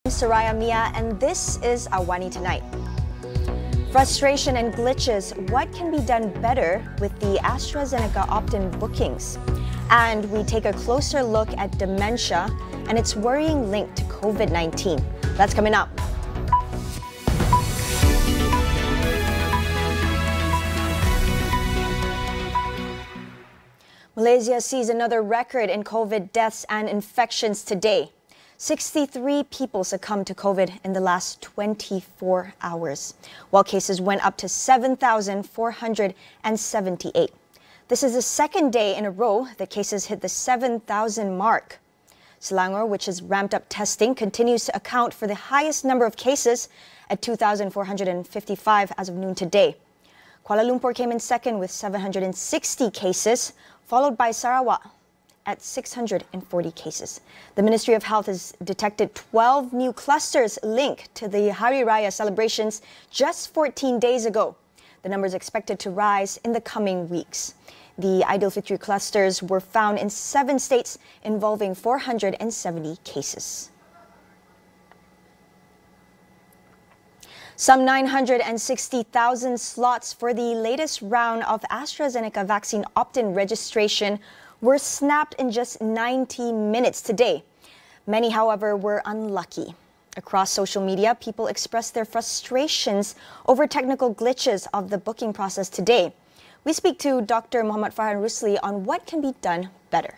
Saraya Mia, and this is AWANI Tonight. Frustration and glitches. What can be done better with the AstraZeneca opt-in bookings? And we take a closer look at dementia and its worrying link to COVID-19. That's coming up. Malaysia sees another record in COVID deaths and infections today. 63 people succumbed to COVID in the last 24 hours, while cases went up to 7,478. This is the second day in a row that cases hit the 7,000 mark. Selangor, which has ramped up testing, continues to account for the highest number of cases at 2,455 as of noon today. Kuala Lumpur came in second with 760 cases, followed by Sarawak at 640 cases. The Ministry of Health has detected 12 new clusters linked to the Hari Raya celebrations just 14 days ago. The number is expected to rise in the coming weeks. The Aidilfitri clusters were found in 7 states involving 470 cases. Some 960,000 slots for the latest round of AstraZeneca vaccine opt-in registration were snapped in just 90 minutes today. Many, however, were unlucky. Across social media, people expressed their frustrations over technical glitches of the booking process today. We speak to Dr. Muhammad Farhan Rusli on what can be done better.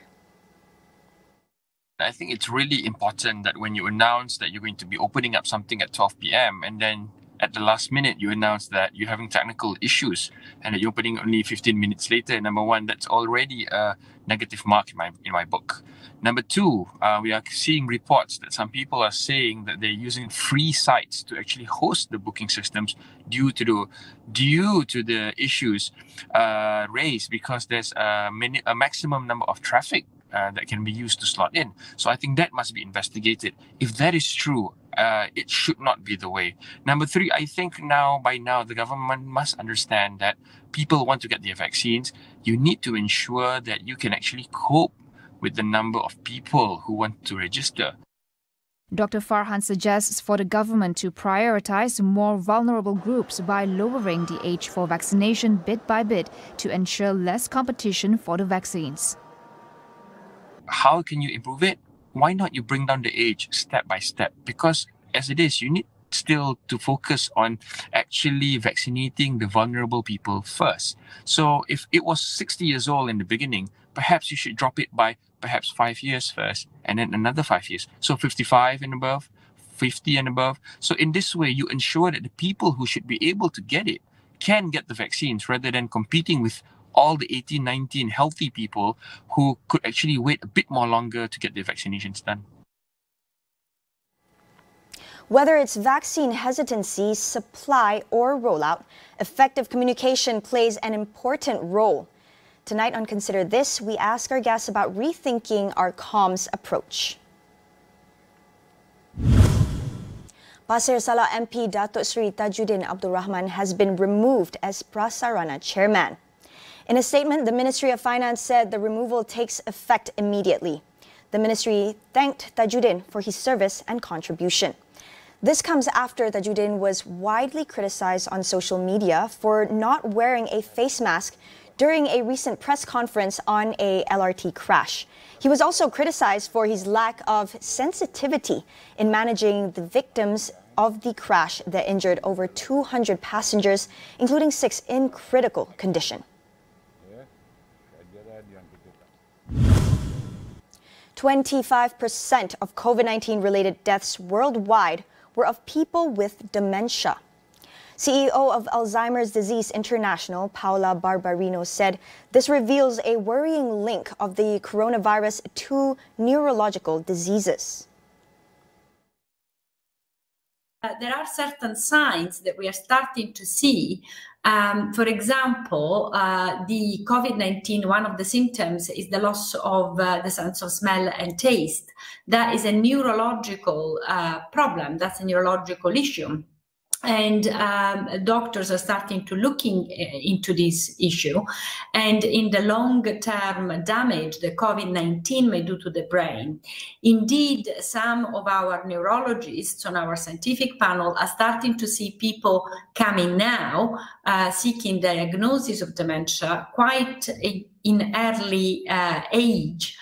I think it's really important that when you announce that you're going to be opening up something at 12 p.m. and then at the last minute you announce that you're having technical issues and that you're opening only 15 minutes later, number one, that's already a negative mark in my book. Number two, we are seeing reports that some people are saying that they're using free sites to actually host the booking systems due to the issues raised because there's a maximum number of traffic that can be used to slot in. So I think that must be investigated. If that is true, it should not be the way. Number three, I think by now, the government must understand that people want to get their vaccines. You need to ensure that you can actually cope with the number of people who want to register. Dr. Farhan suggests for the government to prioritize more vulnerable groups by lowering the age for vaccination bit by bit to ensure less competition for the vaccines. How can you improve it? Why not you bring down the age step by step? Because as it is, you need still to focus on actually vaccinating the vulnerable people first. So if it was 60 years old in the beginning, perhaps you should drop it by perhaps 5 years first and then another 5 years. So 55 and above, 50 and above. So in this way, you ensure that the people who should be able to get it can get the vaccines rather than competing with all the 18, 19 healthy people who could actually wait a bit more longer to get their vaccinations done. Whether it's vaccine hesitancy, supply, or rollout, effective communication plays an important role. Tonight on Consider This, we ask our guests about rethinking our comms approach. Pasir Salah MP Datuk Seri Tajuddin Abdul Rahman has been removed as Prasarana Chairman. In a statement, the Ministry of Finance said the removal takes effect immediately. The ministry thanked Tajuddin for his service and contribution. This comes after Tajuddin was widely criticized on social media for not wearing a face mask during a recent press conference on a LRT crash. He was also criticized for his lack of sensitivity in managing the victims of the crash that injured over 200 passengers, including 6 in critical condition. 25% of COVID-19 related deaths worldwide were of people with dementia. CEO of Alzheimer's Disease International, Paula Barbarino, said this reveals a worrying link of the coronavirus to neurological diseases. There are certain signs that we are starting to see. For example, the COVID-19, one of the symptoms is the loss of the sense of smell and taste. That is a neurological problem. That's a neurological issue. And doctors are starting to looking into this issue, and in the long-term damage the COVID-19 may do to the brain. Indeed, some of our neurologists on our scientific panel are starting to see people coming now seeking diagnosis of dementia quite in early age,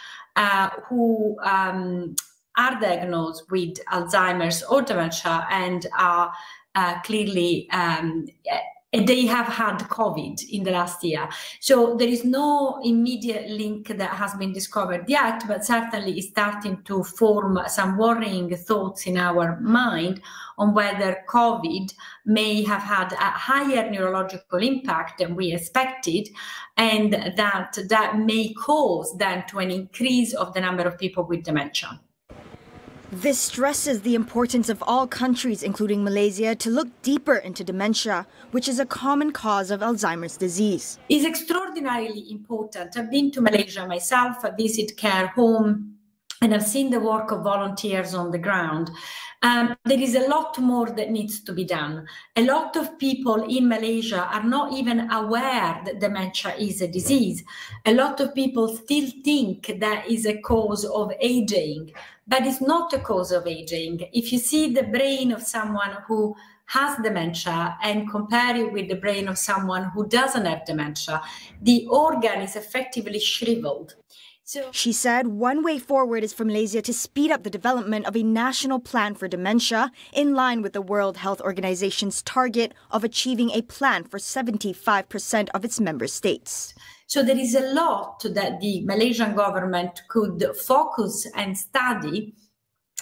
who are diagnosed with Alzheimer's or dementia and are clearly they have had COVID in the last year. So there is no immediate link that has been discovered yet, but certainly is starting to form some worrying thoughts in our mind on whether COVID may have had a higher neurological impact than we expected, and that may cause then to an increase of the number of people with dementia. This stresses the importance of all countries, including Malaysia, to look deeper into dementia, which is a common cause of Alzheimer's disease. It's extraordinarily important. I've been to Malaysia myself, I visit care home, and I've seen the work of volunteers on the ground. There is a lot more that needs to be done. A lot of people in Malaysia are not even aware that dementia is a disease. A lot of people still think that is a cause of aging, but it's not a cause of aging. If you see the brain of someone who has dementia and compare it with the brain of someone who doesn't have dementia, the organ is effectively shriveled. She said one way forward is for Malaysia to speed up the development of a national plan for dementia in line with the World Health Organization's target of achieving a plan for 75% of its member states. So there is a lot that the Malaysian government could focus and study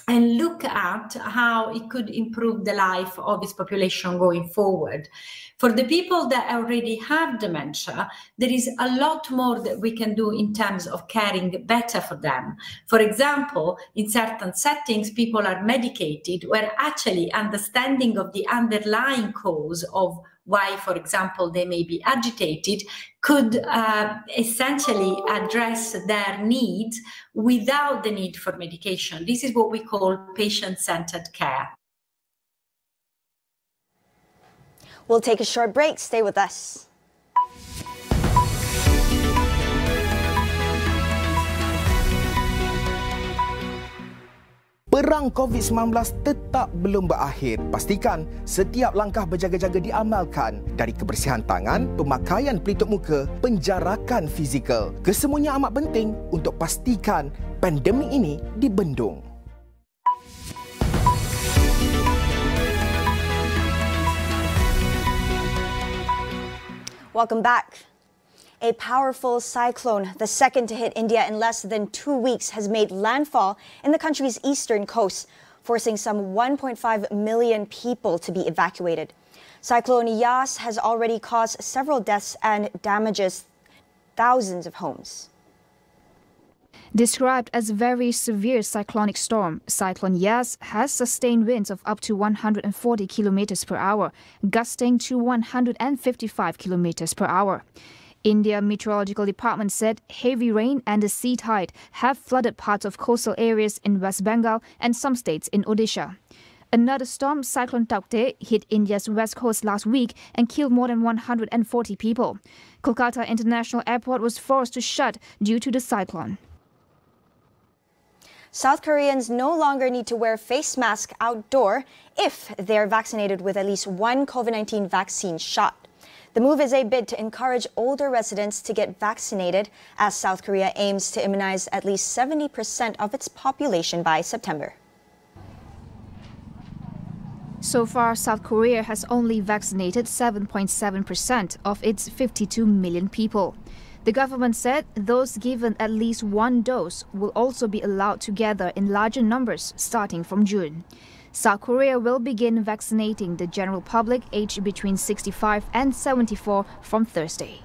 and look at how it could improve the life of its population going forward. For the people that already have dementia, there is a lot more that we can do in terms of caring better for them. For example, in certain settings, people are medicated where actually understanding of the underlying cause of why, for example, they may be agitated could essentially address their needs without the need for medication. This is what we call patient-centered care. We'll take a short break. Stay with us. Perang COVID-19 tetap belum berakhir. Pastikan setiap langkah berjaga-jaga diamalkan, dari kebersihan tangan, pemakaian pelitup muka, penjarakan fizikal. Kesemuanya amat penting untuk pastikan pandemik ini dibendung. Welcome back. A powerful cyclone, the second to hit India in less than 2 weeks, has made landfall in the country's eastern coast, forcing some 1.5 million people to be evacuated. Cyclone Yas has already caused several deaths and damages thousands of homes. Described as a very severe cyclonic storm, Cyclone Yas has sustained winds of up to 140 kilometers per hour, gusting to 155 kilometers per hour. India Meteorological Department said heavy rain and the sea tide have flooded parts of coastal areas in West Bengal and some states in Odisha. Another storm, Cyclone Taukte, hit India's west coast last week and killed more than 140 people. Kolkata International Airport was forced to shut due to the cyclone. South Koreans no longer need to wear face masks outdoor if they're vaccinated with at least one COVID-19 vaccine shot. The move is a bid to encourage older residents to get vaccinated, as South Korea aims to immunize at least 70% of its population by September. So far, South Korea has only vaccinated 7.7% of its 52 million people. The government said those given at least one dose will also be allowed to gather in larger numbers starting from June. South Korea will begin vaccinating the general public aged between 65 and 74 from Thursday.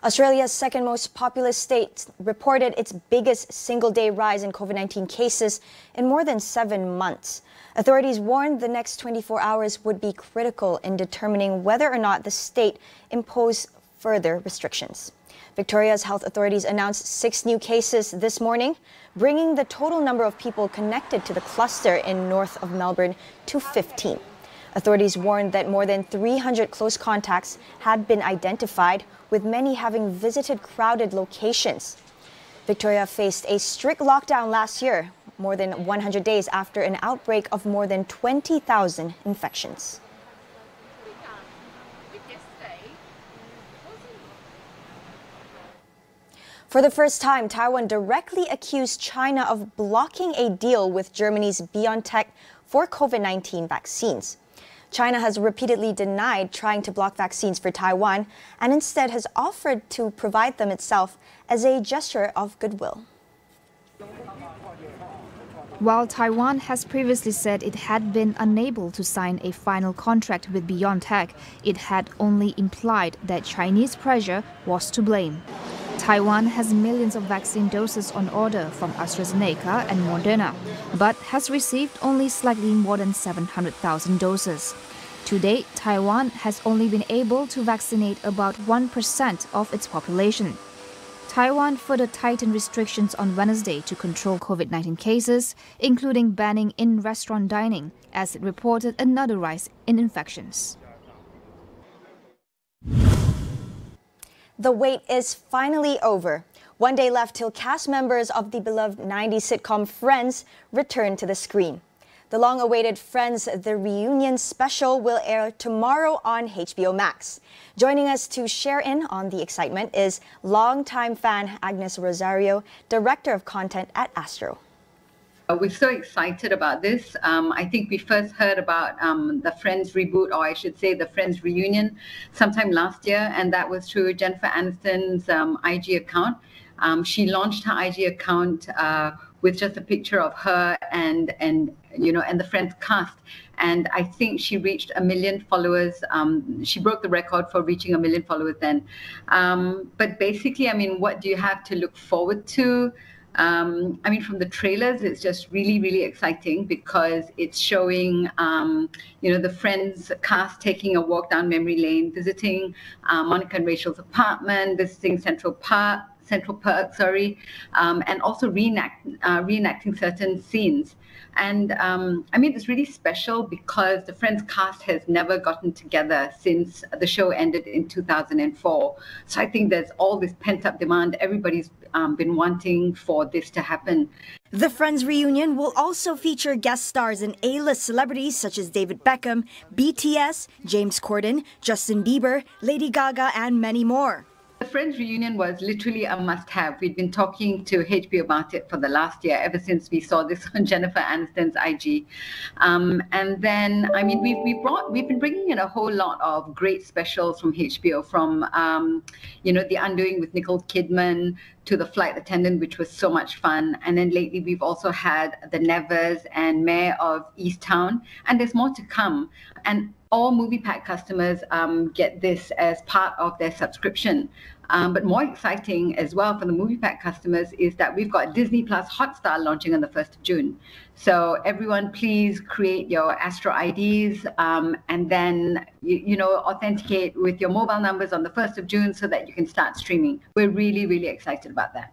Australia's second most populous state reported its biggest single-day rise in COVID-19 cases in more than 7 months. Authorities warned the next 24 hours would be critical in determining whether or not the state impose further restrictions. Victoria's health authorities announced 6 new cases this morning, bringing the total number of people connected to the cluster in north of Melbourne to 15. Authorities warned that more than 300 close contacts had been identified, with many having visited crowded locations. Victoria faced a strict lockdown last year, more than 100 days after an outbreak of more than 20,000 infections. For the first time, Taiwan directly accused China of blocking a deal with Germany's BioNTech for COVID-19 vaccines. China has repeatedly denied trying to block vaccines for Taiwan and instead has offered to provide them itself as a gesture of goodwill. While Taiwan has previously said it had been unable to sign a final contract with BioNTech, it had only implied that Chinese pressure was to blame. Taiwan has millions of vaccine doses on order from AstraZeneca and Moderna, but has received only slightly more than 700,000 doses. To date, Taiwan has only been able to vaccinate about 1% of its population. Taiwan further tightened restrictions on Wednesday to control COVID-19 cases, including banning in-restaurant dining, as it reported another rise in infections. The wait is finally over. One day left till cast members of the beloved 90s sitcom Friends return to the screen. The long-awaited Friends The Reunion special will air tomorrow on HBO Max. Joining us to share in on the excitement is longtime fan Agnes Rosario, Director of Content at Astro. We're so excited about this. I think we first heard about the Friends reboot, or I should say the Friends reunion, sometime last year, and that was through Jennifer Aniston's IG account. She launched her IG account with just a picture of her and the Friends cast, and I think she reached 1 million followers. She broke the record for reaching 1 million followers then. But basically, I mean, what do you have to look forward to? I mean, from the trailers, it's just really, really exciting because it's showing, the Friends cast taking a walk down memory lane, visiting Monica and Rachel's apartment, visiting Central Park, and also reenacting certain scenes. And I mean, it's really special because the Friends cast has never gotten together since the show ended in 2004. So I think there's all this pent-up demand. Everybody's been wanting for this to happen. The Friends reunion will also feature guest stars and A-list celebrities such as David Beckham, BTS, James Corden, Justin Bieber, Lady Gaga, and many more. The Friends reunion was literally a must-have. We'd been talking to HBO about it for the last year, ever since we saw this on Jennifer Aniston's IG. And then, I mean, we've been bringing in a whole lot of great specials from HBO, from The Undoing with Nicole Kidman to The Flight Attendant, which was so much fun. And then lately, we've also had The Nevers and Mayor of Easttown, and there's more to come. And all MoviePack customers get this as part of their subscription. But more exciting as well for the MoviePack customers is that we've got Disney Plus Hotstar launching on the 1st of June. So everyone, please create your Astro IDs and then, authenticate with your mobile numbers on the 1st of June so that you can start streaming. We're really, really excited about that.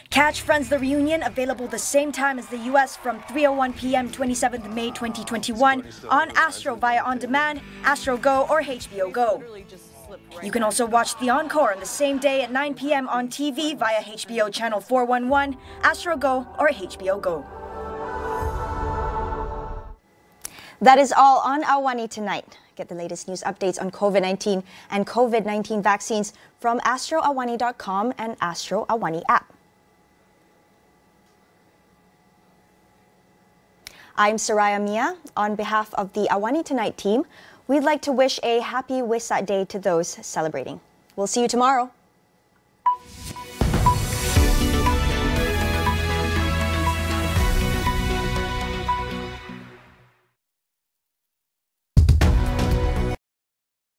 Catch Friends The Reunion, available the same time as the US from 3:01 p.m. 27th May 2021 on Astro via On Demand, Astro Go, or HBO Go. You can also watch the encore on the same day at 9 p.m. on TV via HBO Channel 411, Astro Go, or HBO Go. That is all on AWANI Tonight. Get the latest news updates on COVID-19 and COVID-19 vaccines from astroawani.com and Astro AWANI app. I'm Saraya Mia. On behalf of the AWANI Tonight team, we'd like to wish a happy Wesak Day to those celebrating. We'll see you tomorrow.